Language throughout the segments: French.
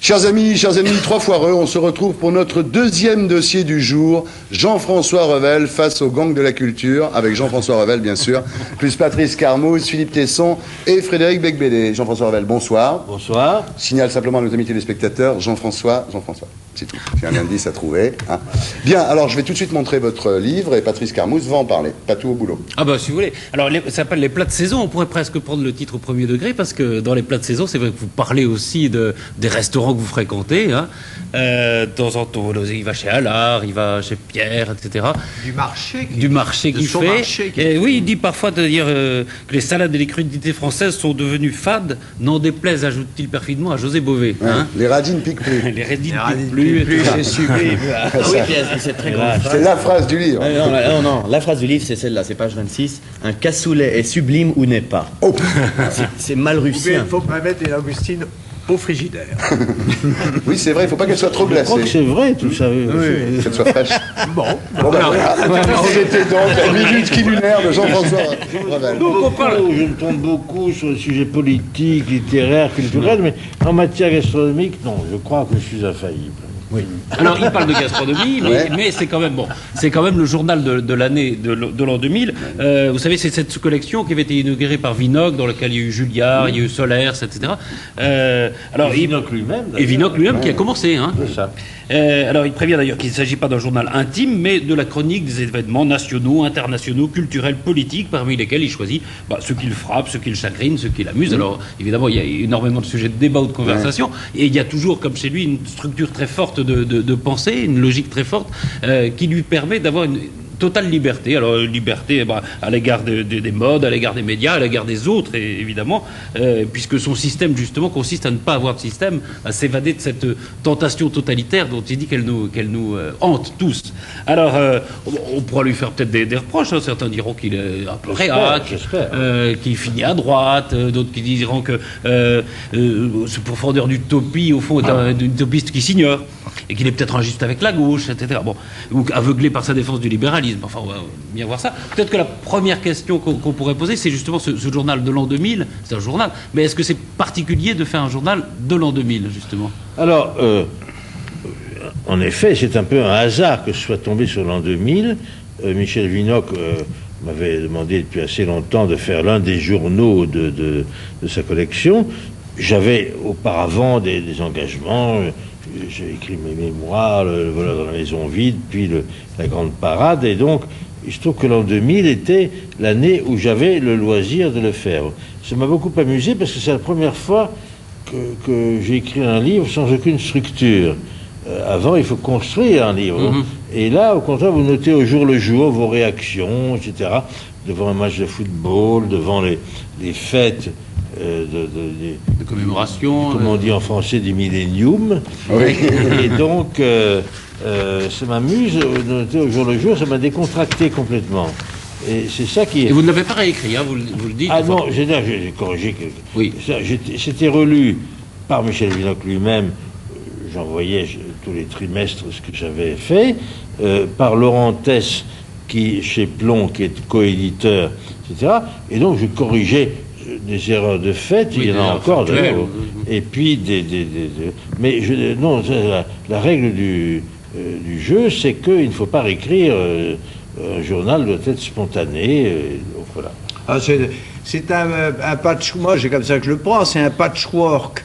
Chers amis, trois foireux, on se retrouve pour notre deuxième dossier du jour. Jean-François Revel face au gang de la culture, avec Jean-François Revel, bien sûr, plus Patrice Carmouze, Philippe Tesson et Frédéric Becbédé. Jean-François Revel, bonsoir. Bonsoir. Signale simplement à nos amis téléspectateurs, Jean-François, c'est tout. J'ai un indice à trouver. Hein. Bien, alors je vais tout de suite montrer votre livre et Patrice Carmouze va en parler. Pas tout au boulot. Ah bah si vous voulez. Alors ça s'appelle les plats de saison. On pourrait presque prendre le titre au premier degré parce que dans les plats de saison, c'est vrai que vous parlez aussi des restaurants que vous fréquentez. Hein. De temps en temps, il va chez Allard, il va chez Pierre, etc. Du marché qu'il fait. Marché et oui, il dit parfois de dire que les salades et les crudités françaises sont devenues fades, n'en déplaise, ajoute-t-il perfidement, à José Bové. Ouais, hein. Les radines piquent plus. Les radines piquent plus, c'est sublime. Oui, c'est très grand. C'est la phrase du livre. Non, la phrase du livre, c'est celle-là, c'est page 26. Un cassoulet est sublime ou n'est pas. Oh. C'est mal Il russien. faut pas mettre des langoustines au frigidaire. Oui, c'est vrai, il ne faut pas qu'elle soit trop Je crois que glacée. c'est vrai, tout ça. Qu'elle soit fraîche. Bon. Bon, ben voilà. C'était donc la minute culinaire de Jean-François Revel. Je me trompe beaucoup sur les sujets politiques, littéraires, culturels, mais en matière gastronomique, non, je crois que je suis infaillible. Oui. Alors, il parle de gastronomie, mais c'est quand même bon. C'est quand même le journal de l'année de l'an 2000. Vous savez, c'est cette collection qui avait été inaugurée par Vinocq, dans laquelle il y a eu Julliard, il y a eu Solers, etc. Alors, Vinocq lui-même. Et Vinocq lui-même qui a commencé. Hein. C'est ça. Alors, il prévient d'ailleurs qu'il ne s'agit pas d'un journal intime, mais de la chronique des événements nationaux, internationaux, culturels, politiques, parmi lesquels il choisit ceux qui le frappent, ceux qui le chagrinent, ceux qui l'amusent. Alors, évidemment, il y a énormément de sujets de débat ou de conversation, et il y a toujours, comme chez lui, une structure très forte de pensée, une logique très forte, qui lui permet d'avoir une totale liberté. Alors, liberté à l'égard des modes, à l'égard des médias, à l'égard des autres, évidemment, puisque son système, justement, consiste à ne pas avoir de système, à s'évader de cette tentation totalitaire dont il dit qu'elle nous hante tous. Alors, on pourra lui faire peut-être des reproches. Hein. Certains diront qu'il est un peu réac, qu'il finit à droite, d'autres qui diront que ce profondeur d'utopie, au fond, est un utopiste qui s'ignore, et qu'il est peut-être injuste avec la gauche, etc. Bon, ou aveuglé par sa défense du libéralisme. Enfin, on va bien voir ça. Peut-être que la première question qu'on pourrait poser, c'est justement ce journal de l'an 2000. C'est un journal, mais est-ce que c'est particulier de faire un journal de l'an 2000, justement? Alors, en effet, c'est un peu un hasard que je sois tombé sur l'an 2000. Michel Vinocq m'avait demandé depuis assez longtemps de faire l'un des journaux de sa collection. J'avais auparavant des engagements. J'ai écrit mes mémoires, le voleur dans la maison vide, puis la grande parade, et donc il se trouve que l'an 2000 était l'année où j'avais le loisir de le faire. Ça m'a beaucoup amusé parce que c'est la première fois que j'ai écrit un livre sans aucune structure. Avant, il faut construire un livre. Et là, au contraire, vous notez au jour le jour vos réactions, etc. Devant un match de football, devant les fêtes de commémoration. Comme on dit en français, des milléniums. Oui. Et donc, ça m'amuse de noter au jour le jour, ça m'a décontracté complètement. Et c'est ça qui est... Et vous ne l'avez pas réécrit, hein, vous le dites. Ah non, j'ai corrigé quelque... Oui. C'était relu par Michel Vinocq lui-même. J'envoyais tous les trimestres ce que j'avais fait. Par Laurent Tess, qui, chez Plon, qui est coéditeur, etc. Et donc, je corrigeais des erreurs de fait, il y en a encore d'ailleurs. Et puis mais la règle du jeu, c'est qu'il ne faut pas réécrire. Un journal doit être spontané. Donc voilà. Ah, c'est un patch. Moi, c'est comme ça que je le prends. C'est un patchwork.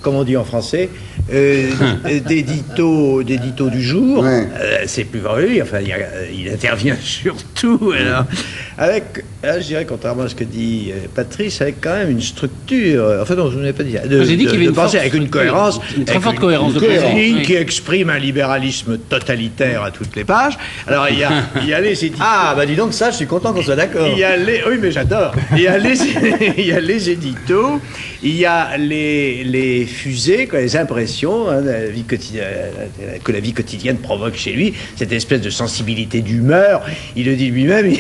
Comme on dit en français, d'édito du jour. Ouais. C'est plus vrai, enfin, il intervient surtout. Alors, je dirais, contrairement à ce que dit Patrice, avec quand même une structure. Enfin, non, je ne l'ai pas dit. J'ai dit qu'il y avait une penser force, avec une cohérence. Une très forte cohérence de ligne qui exprime un libéralisme totalitaire à toutes les pages. Alors, il y a les éditos. Ah, bah dis donc, ça, je suis content qu'on soit d'accord. Oui, mais j'adore. Il y a les éditos, il y a les fusées, les impressions hein, que la vie quotidienne provoque chez lui, cette espèce de sensibilité d'humeur. Il le dit lui-même.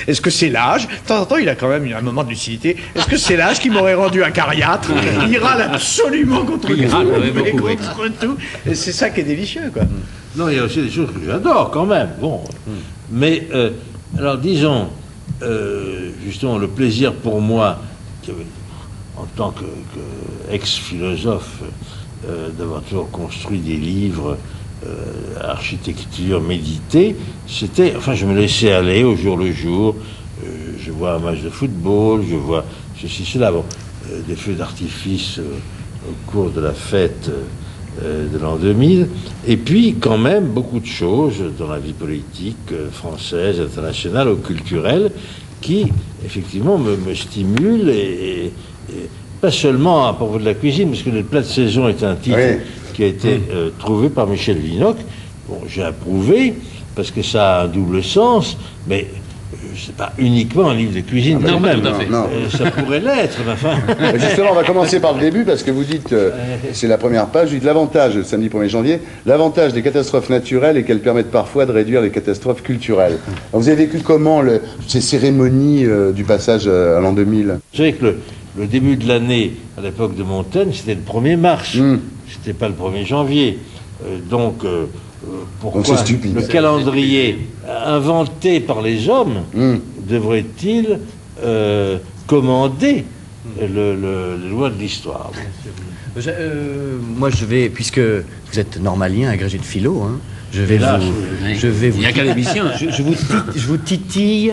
Est-ce que c'est l'âge? De temps en temps, il a quand même un moment de lucidité. Est-ce que c'est l'âge qui m'aurait rendu acariâtre? Il râle absolument contre tout. Et c'est ça qui est délicieux, quoi. Non, il y a aussi des choses que j'adore quand même. Bon, mais alors disons justement le plaisir pour moi en tant qu'ex-philosophe, d'avoir toujours construit des livres, architecture, méditer, c'était, enfin, je me laissais aller au jour le jour. Je vois un match de football, je vois ceci, cela, bon, des feux d'artifice au cours de la fête de l'an 2000, et puis quand même beaucoup de choses dans la vie politique française, internationale ou culturelle qui effectivement me stimulent, et pas seulement à propos de la cuisine, parce que le plat de saison est un titre qui a été trouvé par Michel Vinocq. Bon, j'ai approuvé parce que ça a un double sens, mais c'est pas uniquement un livre de cuisine. Non, même. tout à fait. Non. Ça pourrait l'être, mais enfin. Justement, on va commencer par le début, parce que vous dites, c'est la première page, vous dites l'avantage, samedi 1er janvier, l'avantage des catastrophes naturelles est qu'elles permettent parfois de réduire les catastrophes culturelles. Alors, vous avez vécu comment ces cérémonies du passage à l'an 2000? Vous savez que le début de l'année, à l'époque de Montaigne, c'était le 1er mars. C'était pas le 1er janvier. Pourquoi Donc c'est stupide. le calendrier inventé par les hommes devrait-il commander les lois de l'histoire? Moi, je vais, puisque vous êtes normalien, agrégé de philo, hein, je vais vous Et académicien. je vous titille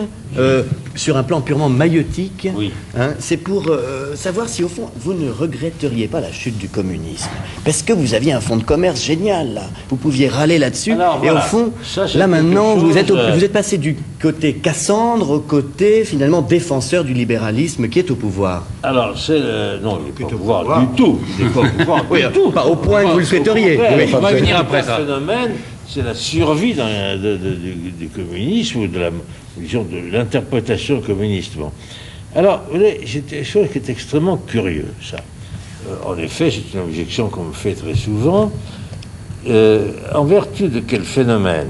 sur un plan purement maïeutique. Oui. Hein, c'est pour savoir si, au fond, vous ne regretteriez pas la chute du communisme. Parce que vous aviez un fonds de commerce génial, là. Vous pouviez râler là-dessus. Alors, et voilà. au fond, Ça, c'est là maintenant, quelque chose, vous êtes passé du côté Cassandre au côté, finalement, défenseur du libéralisme qui est au pouvoir. Alors, non, il n'est pas au pouvoir du tout. Il n'est pas au pouvoir du tout. Pas au point que vous le souhaiteriez. Oui. On va venir après ça. Le phénomène, c'est la survie du communisme ou disons, de l'interprétation communiste. Bon. Alors, vous voyez, c'est une chose qui est extrêmement curieuse, ça. En effet, c'est une objection qu'on me fait très souvent. En vertu de quel phénomène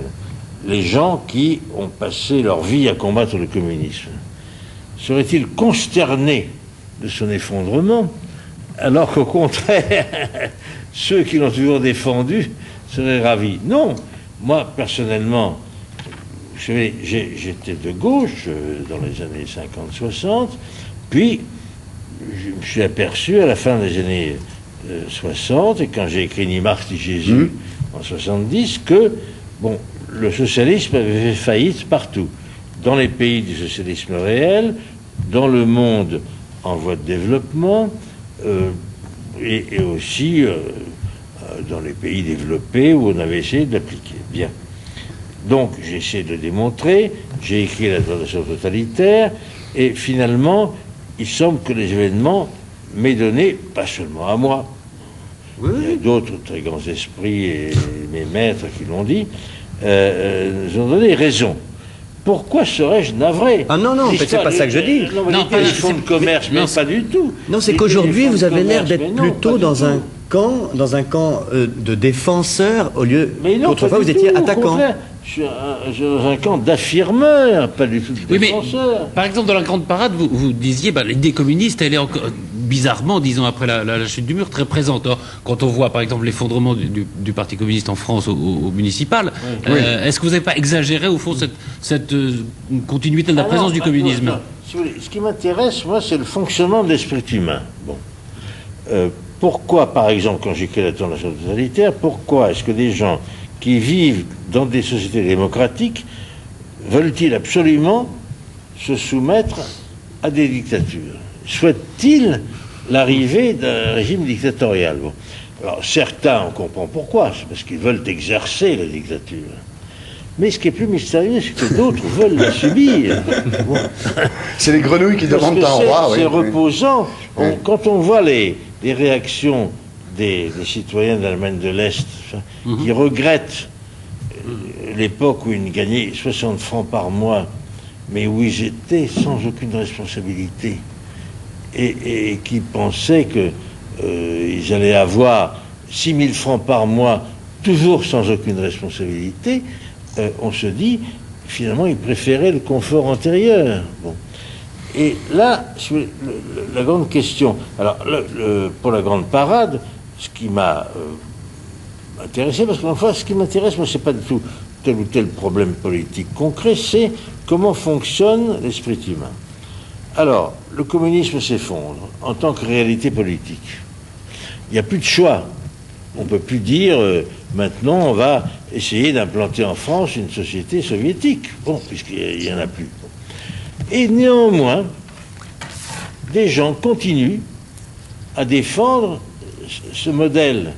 les gens qui ont passé leur vie à combattre le communisme seraient-ils consternés de son effondrement, alors qu'au contraire, ceux qui l'ont toujours défendu seraient ravis? Non, moi, personnellement, vous savez, j'étais de gauche dans les années 50-60, puis je me suis aperçu à la fin des années 60, et quand j'ai écrit Ni Marx ni Jésus en 70, que bon, le socialisme avait fait faillite partout, dans les pays du socialisme réel, dans le monde en voie de développement, et aussi dans les pays développés où on avait essayé de l'appliquer. Bien. Donc, j'ai essayé de le démontrer, j'ai écrit la tentation totalitaire, et finalement, il semble que les événements m'aient donné, pas seulement à moi, il y a d'autres très grands esprits et mes maîtres qui l'ont dit, nous ont donné raison. Pourquoi serais-je navré? Ah non, en fait, c'est pas ça que je dis. Non, pas les fonds de commerce, mais pas du tout. Non, c'est qu'aujourd'hui, vous avez l'air d'être plutôt dans un camp de défenseur au lieu qu'autrefois vous étiez attaquant. Je suis dans un camp d'affirmeur, pas du tout de Oui, mais défenseur. par exemple, dans la Grande Parade, vous disiez, l'idée communiste, elle est encore, bizarrement, 10 ans après la chute du mur, très présente. Or, quand on voit, par exemple, l'effondrement du Parti communiste en France au municipal, est-ce que vous n'avez pas exagéré, au fond, cette continuité de la présence du communisme? Non. Si vous voulez, ce qui m'intéresse, moi, c'est le fonctionnement de l'esprit humain. Bon. Pourquoi, par exemple, quand j'écris la tentation totalitaire, pourquoi est-ce que des gens qui vivent dans des sociétés démocratiques veulent-ils absolument se soumettre à des dictatures? Souhaitent-ils l'arrivée d'un régime dictatorial? Bon. Alors, certains, on comprend pourquoi, c'est parce qu'ils veulent exercer la dictature. Mais ce qui est plus mystérieux, c'est que d'autres veulent la subir. Bon. C'est les grenouilles qui Parce demandent que un roi. c'est Oui. reposant. Oui. Quand on voit les réactions des citoyens d'Allemagne de l'Est qui regrettent l'époque où ils gagnaient 60 francs par mois, mais où ils étaient sans aucune responsabilité, et qui pensaient qu'ils allaient avoir 6 000 francs par mois, toujours sans aucune responsabilité, on se dit, finalement, ils préféraient le confort antérieur. Bon. Et là, la grande question, alors pour la Grande Parade, ce qui m'a intéressé, parce qu'enfin, ce qui m'intéresse, moi, c'est pas du tout tel ou tel problème politique concret, c'est comment fonctionne l'esprit humain. Alors, le communisme s'effondre en tant que réalité politique. Il n'y a plus de choix. On ne peut plus dire, maintenant, on va essayer d'implanter en France une société soviétique. Bon, puisqu'il n'y en a plus. Et néanmoins, des gens continuent à défendre ce modèle.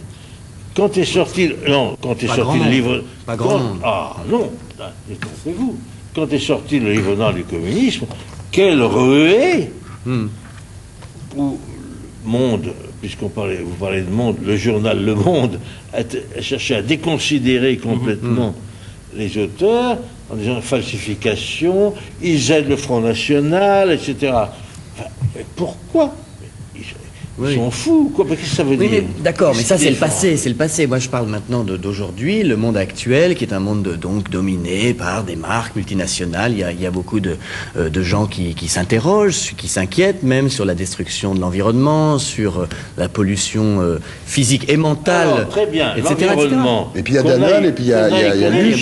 Quand est sorti, quand est sorti le livre... Pas grand monde. Ah non, détrompez-vous. Quand est sorti le livre blanc du communisme, quelle ruée où Monde, vous parlez de Monde, le journal Le Monde a cherché à déconsidérer complètement les auteurs en disant falsification, ils aident le Front National, etc. Enfin, mais pourquoi? Ils sont fous, quoi. Qu'est-ce que ça veut dire? D'accord, mais ça c'est le passé, c'est le passé. Moi je parle maintenant d'aujourd'hui, le monde actuel, qui est un monde donc dominé par des marques multinationales. Il y a beaucoup de gens qui s'interrogent, qui s'inquiètent même sur la destruction de l'environnement, sur la pollution physique et mentale, alors, très bien, etc. l'environnement. Et puis il y a Danone, et puis il y a lui.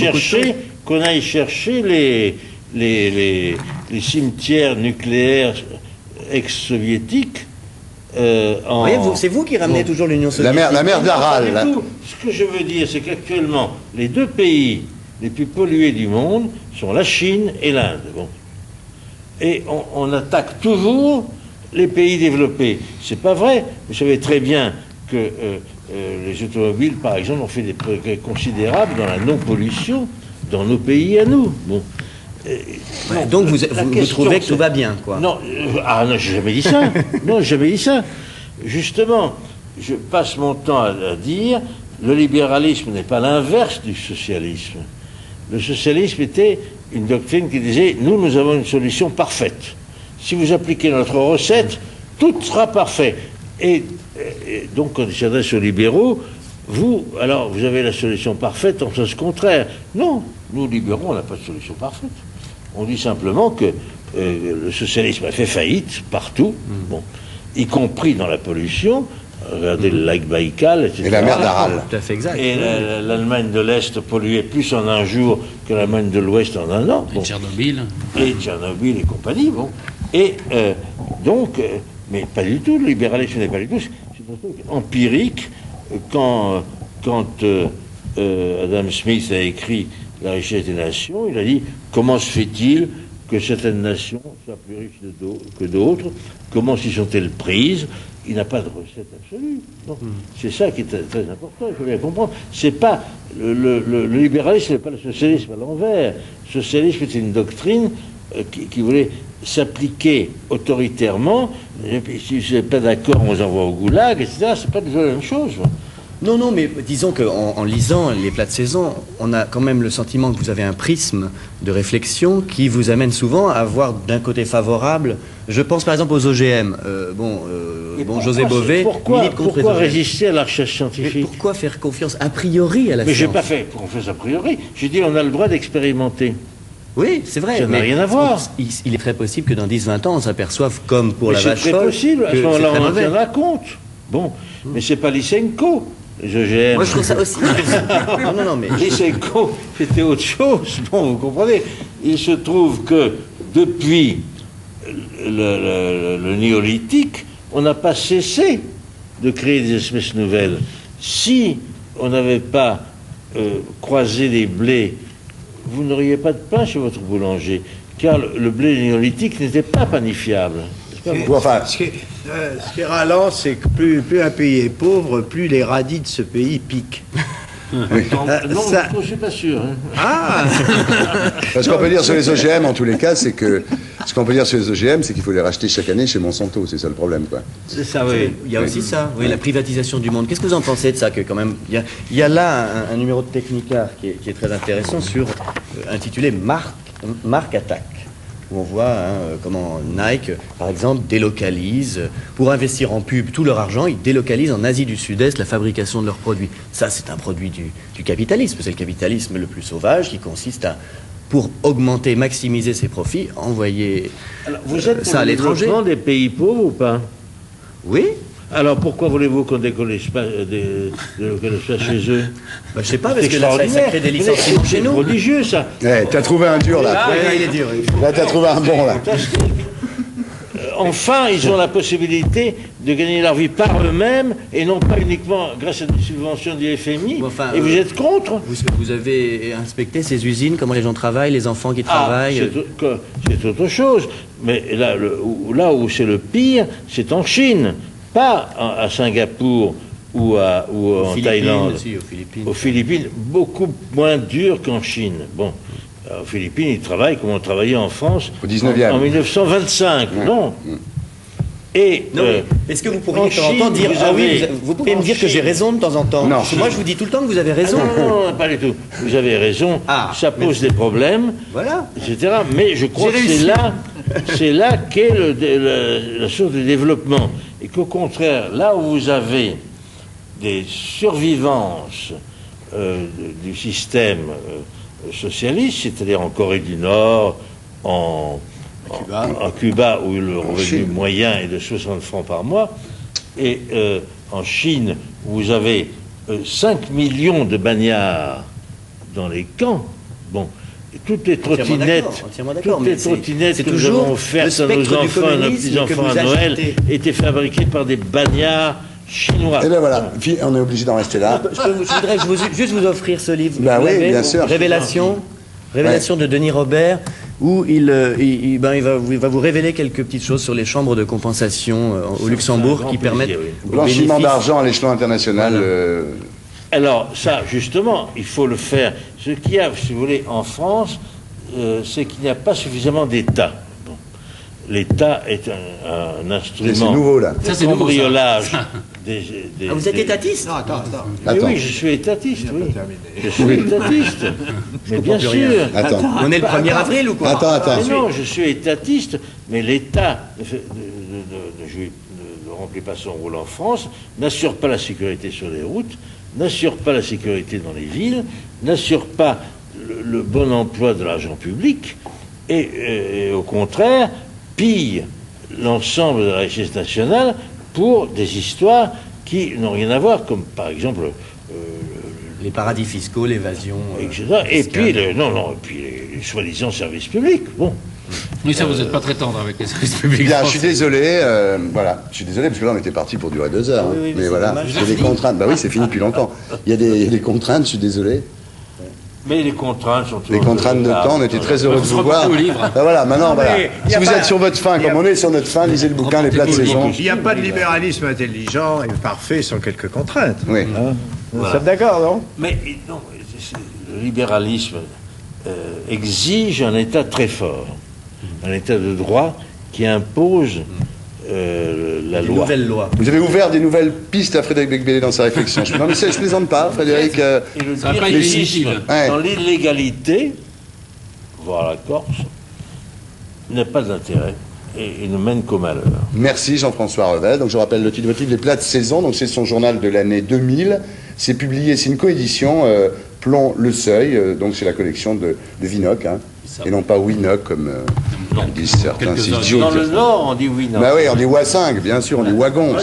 Qu'on aille chercher les cimetières nucléaires ex-soviétiques. Voyez, c'est vous qui ramenez toujours l'Union soviétique. La mer d'Aral. Pas du tout. Ce que je veux dire, c'est qu'actuellement, les deux pays les plus pollués du monde sont la Chine et l'Inde. Bon. Et on attaque toujours les pays développés. C'est pas vrai. Vous savez très bien que les automobiles, par exemple, ont fait des progrès considérables dans la non-pollution dans nos pays à nous. Bon. Donc vous trouvez que tout va bien, quoi. Non, non, j'ai jamais dit ça. Non, j'ai jamais dit ça. Justement, je passe mon temps à dire le libéralisme n'est pas l'inverse du socialisme. Le socialisme était une doctrine qui disait nous avons une solution parfaite. Si vous appliquez notre recette, tout sera parfait. Et donc, quand il s'adresse aux libéraux, vous avez la solution parfaite en sens contraire. Non, nous libéraux, on n'a pas de solution parfaite. On dit simplement que le socialisme a fait faillite partout, bon, y compris dans la pollution. Regardez le lac Baïkal, etc. Et la mer d'Aral. Tout à fait exact. Et l'Allemagne de l'Est polluait plus en un jour que l'Allemagne de l'Ouest en un an. Et Tchernobyl. Et Tchernobyl et compagnie. Bon. Et donc, mais pas du tout, le libéralisme n'est pas du tout. C'est un truc empirique. Quand Adam Smith a écrit La richesse des nations, il a dit comment se fait-il que certaines nations soient plus riches que d'autres? Comment s'y sont-elles prises? Il n'a pas de recette absolue. C'est ça qui est très important, il faut bien comprendre. C'est pas le libéralisme n'est pas le socialisme à l'envers. Le socialisme est une doctrine qui voulait s'appliquer autoritairement. Et puis, si vous n'êtes pas d'accord, on vous envoie au goulag, etc. C'est pas du tout la même chose. Non, mais disons qu'en lisant les plats de saison, on a quand même le sentiment que vous avez un prisme de réflexion qui vous amène souvent à voir d'un côté favorable. Je pense par exemple aux OGM. José Bové milite contre les pourquoi OGM. résister à la recherche Mais scientifique? pourquoi faire confiance a priori à la Mais j'ai science? pas fait confiance a priori. J'ai dit on a le droit d'expérimenter. Oui, c'est vrai. Ça n'a mais rien à voir. Il est très possible que dans 10-20 ans, on s'aperçoive, comme pour Mais la c'est vache très folle, possible. À que ce moment-là, c'est très on en mauvais. tiendra compte. Bon, mais c'est pas Lysenko, les OGM. Moi, je trouve ça aussi. non, mais Lysenko, c'était autre chose. Bon, vous comprenez. Il se trouve que depuis le néolithique, on n'a pas cessé de créer des espèces nouvelles. Si on n'avait pas croisé les blés, vous n'auriez pas de pain chez votre boulanger, car le blé néolithique n'était pas panifiable. Enfin, Ce qui est ralent, c'est que plus un pays est pauvre, plus les radis de ce pays piquent. Non, ça- je ne suis pas sûr. Hein. Ah ce qu'on peut dire sur les OGM, en tous les cas, c'est que ce qu'on peut dire sur les OGM, c'est qu'il faut les racheter chaque année chez Monsanto. C'est ça le problème, quoi. C'est ça, oui. il y a aussi ça, oui, la privatisation du monde. Qu'est-ce que vous en pensez de ça, que quand même, il y a là un numéro de Technica qui est très intéressant sur intitulé Marque Attaque, où on voit comment Nike, par exemple, délocalise, pour investir en pub tout leur argent, ils délocalisent en Asie du Sud-Est la fabrication de leurs produits. Ça, c'est un produit du capitalisme. C'est le capitalisme le plus sauvage qui consiste à, pour augmenter, maximiser ses profits, envoyer Alors, vous êtes pour ça à le l'étranger. développement des pays pauvres ou pas? Oui. Alors pourquoi voulez-vous qu'on délocalise pas chez eux? Bah, je sais pas, parce C'est que là, ça extraordinaire. crée des licenciements chez C'est nous. prodigieux, ça. Eh, t'as trouvé un dur, là. Ah, oui, il est dur. Là, t'as trouvé un bon, là. Fantastique. enfin, ils ont la possibilité de gagner leur vie par eux-mêmes et non pas uniquement grâce à des subventions du FMI. Enfin, et vous êtes contre? Vous avez inspecté ces usines, comment les gens travaillent, les enfants qui travaillent C'est autre chose. Mais là où c'est le pire, c'est en Chine, pas à Singapour ou en Thaïlande. Aussi, aux Philippines. Aux Philippines, beaucoup moins dur qu'en Chine. Bon, aux Philippines, ils travaillent comme on travaillait en France Au 19e. en 1925. Non. Et Non, mais est-ce que vous pourriez en de temps en temps Chine, dire vous ah oui, avez- vous pourriez me dire que Chine- j'ai raison de temps en temps? Non. Parce que moi je vous dis tout le temps que vous avez raison. non, pas du tout. Vous avez raison. Ah, ça pose des problèmes, Voilà. etc. Mais je crois J'ai que réussi. c'est là qu'est la source du développement. Et qu'au contraire, là où vous avez des survivances du système socialiste, c'est-à-dire en Corée du Nord, en Cuba, où le revenu Chine. moyen est de 60 francs par mois, et en Chine, où vous avez 5 millions de bagnards dans les camps. Bon, et toutes les trottinettes, entièrement d'accord, toutes mais les trottinettes c'est que nous toujours avons offertes le à nos spectre du enfants, à nos communisme que petits-enfants vous à Noël, agitez. étaient fabriquées par des bagnards chinois. Et bien voilà, on est obligé d'en rester là. Je voudrais juste vous offrir ce livre. Bah Vous oui, l'avez, bien vous sûr. Révélation de Denis Robert, où il va vous révéler quelques petites choses sur les chambres de compensation au Luxembourg grand qui plaisir, permettent oui. aux Blanchiment bénéfices- d'argent à l'échelon international. Alors, ça, justement, il faut le faire. Ce qu'il y a, si vous voulez, en France, c'est qu'il n'y a pas suffisamment d'État. Bon. L'État est un instrument C'est nouveau là. Ça, de c'est nouveau, ça. cambriolage. des- Ah, vous êtes des- étatiste? Non, attends. Mais Attends. oui, je suis étatiste, oui. terminé. Je suis étatiste. Mais bien plus sûr. rien. Attends. On est le 1er avril ou quoi? Attends. Mais non, je suis étatiste, mais l'État ne remplit pas son rôle en France, n'assure pas la sécurité sur les routes, n'assure pas la sécurité dans les villes, n'assure pas le bon emploi de l'argent public, et au contraire, pille l'ensemble de la richesse nationale pour des histoires qui n'ont rien à voir, comme par exemple Les paradis fiscaux, l'évasion. etc. Et puis, les soi-disant services publics. Bon. Oui, ça, vous n'êtes pas très tendre avec les services publics. Bien, je français. suis désolé, voilà, je suis désolé parce que là on était parti pour durer 2 heures, hein. Oui, mais mais c'est voilà, dommage. il y a des contraintes. Bah oui, c'est fini depuis longtemps. Il y a des contraintes, je suis désolé. Mais les contraintes sont Les contraintes de temps, on était très heureux de vous voir. au livre. Bah voilà, maintenant voilà. mais y Si a vous pas- êtes sur votre fin, y a- comme on est sur notre fin, lisez le bouquin Les plats de saison. Il n'y a pas de libéralisme intelligent et parfait sans quelques contraintes. Oui. Nous sommes d'accord, non? Mais non, le libéralisme exige un État très fort, un État de droit qui impose la Une loi. nouvelle loi. Vous avez ouvert des nouvelles pistes à Frédéric Becbédé dans sa réflexion. Non mais je plaisante pas, Frédéric. Et le Ça va pas être dirigisme difficile. Ouais. dans l'illégalité, voire la Corse, n'a pas d'intérêt et ne mène qu'au malheur. Merci Jean-François Revel. Donc je rappelle le titre de votre livre, Les plats de saison. Donc c'est son journal de l'année 2000. C'est publié, c'est une coédition Plomb Le Seuil. Donc c'est la collection de Vinoc, hein, et non pas Winoc comme disent certains. C'est idiot. Dans de dire le ça. Nord, on dit oui, non. Bah oui, on dit Wa5, bien sûr, on dit Wagon.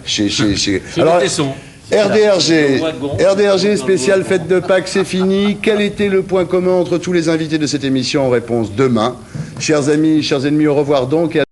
C'est Alors, le tesson. RDRG, Le wagon. RDRG spécial fête de Pâques, c'est fini. Quel était le point commun entre tous les invités de cette émission? En réponse demain. Chers amis, chers ennemis, au revoir donc. Et à